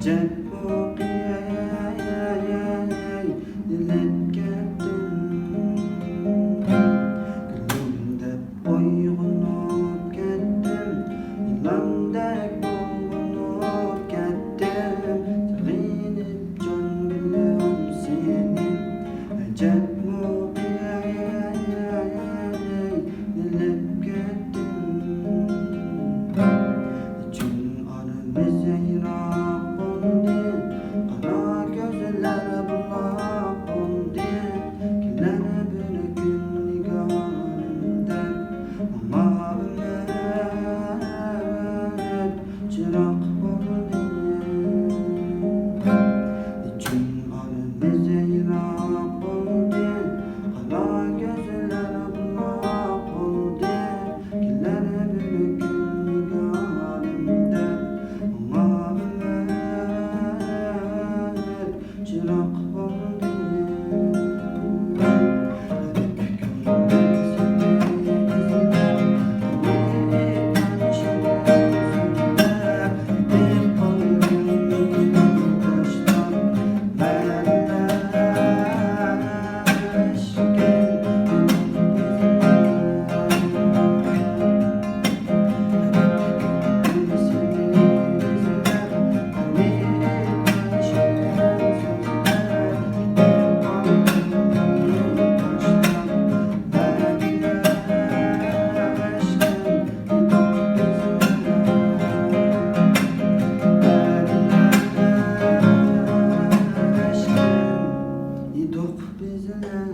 Acep dilip kettim, gülümde boygunup kettim, yılandek boygunup kettim, sevinip can gülüm senin. Acep dilip kettim, için anı zeyrap oldu, kara gözler bulak oldu, kiler bir gün nigarımdan, ama ömür çırak oldu, için anı zeyrap oldu, kara gözler bulak oldu, kiler bir gün nigarımdan, ama ömür çırak oldu. Dok bizler